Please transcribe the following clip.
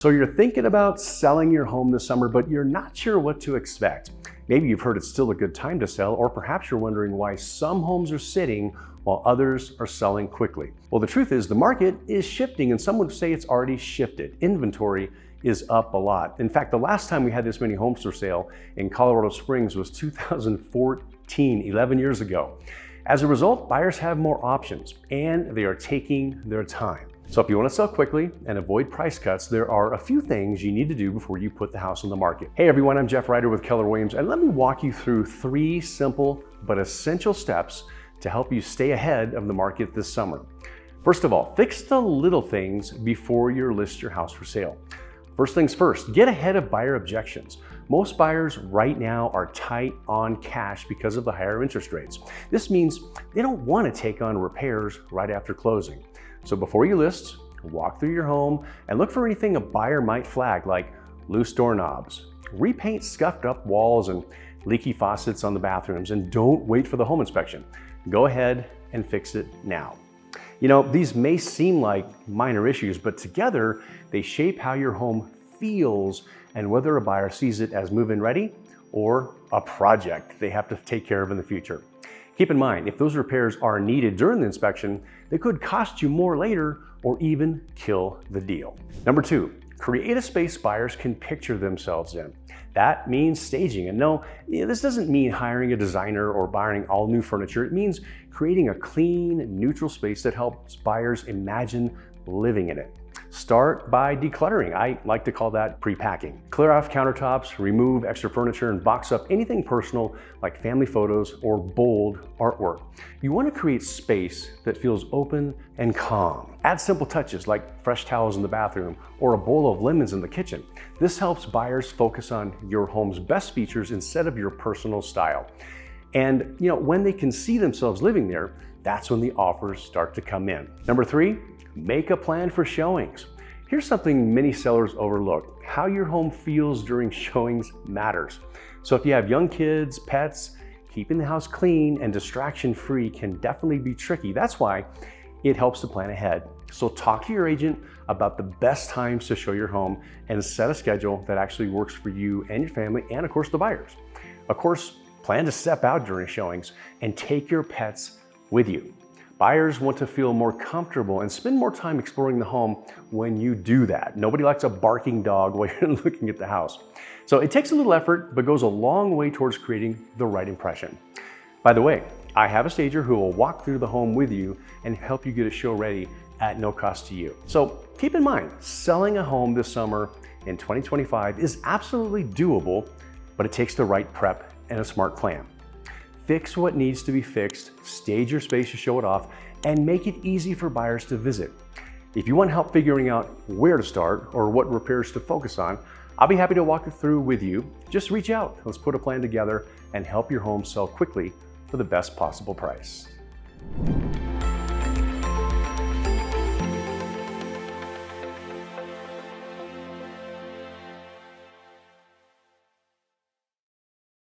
So you're thinking about selling your home this summer, but you're not sure what to expect. Maybe you've heard it's still a good time to sell, or perhaps you're wondering why some homes are sitting while others are selling quickly. Well, the truth is the market is shifting, and some would say it's already shifted. Inventory is up a lot. In fact, the last time we had this many homes for sale in Colorado Springs was 2014, 11 years ago. As a result, buyers have more options and they are taking their time. So if you want to sell quickly and avoid price cuts, there are a few things you need to do before you put the house on the market. Hey everyone, I'm Jeff Ryder with Keller Williams, and let me walk you through 3 simple but essential steps to help you stay ahead of the market this summer. First of all, fix the little things before you list your house for sale. First things first, get ahead of buyer objections. Most buyers right now are tight on cash because of the higher interest rates. This means they don't want to take on repairs right after closing. So before you list, walk through your home and look for anything a buyer might flag, like loose doorknobs, repaint scuffed up walls and leaky faucets on the bathrooms, and don't wait for the home inspection. Go ahead and fix it now. You know, these may seem like minor issues, but together they shape how your home feels and whether a buyer sees it as move-in ready or a project they have to take care of in the future. Keep in mind, if those repairs are needed during the inspection, they could cost you more later or even kill the deal. Number 2, create a space buyers can picture themselves in. That means staging. And no, this doesn't mean hiring a designer or buying all new furniture. It means creating a clean, neutral space that helps buyers imagine living in it. Start by decluttering. I like to call that pre-packing. Clear off countertops, remove extra furniture, and box up anything personal like family photos or bold artwork. You want to create space that feels open and calm. Add simple touches like fresh towels in the bathroom or a bowl of lemons in the kitchen. This helps buyers focus on your home's best features instead of your personal style. And when they can see themselves living there, that's when the offers start to come in. Number 3, make a plan for showings. Here's something many sellers overlook. How your home feels during showings matters. So if you have young kids, pets, keeping the house clean and distraction-free can definitely be tricky. That's why it helps to plan ahead. So talk to your agent about the best times to show your home and set a schedule that actually works for you and your family and of course the buyers. Of course, plan to step out during showings and take your pets with you. Buyers want to feel more comfortable and spend more time exploring the home when you do that. Nobody likes a barking dog while you're looking at the house. So it takes a little effort, but goes a long way towards creating the right impression. By the way, I have a stager who will walk through the home with you and help you get a show ready at no cost to you. So keep in mind, selling a home this summer in 2025 is absolutely doable, but it takes the right prep and a smart plan. Fix what needs to be fixed, stage your space to show it off, and make it easy for buyers to visit. If you want help figuring out where to start or what repairs to focus on, I'll be happy to walk it through with you. Just reach out. Let's put a plan together and help your home sell quickly for the best possible price.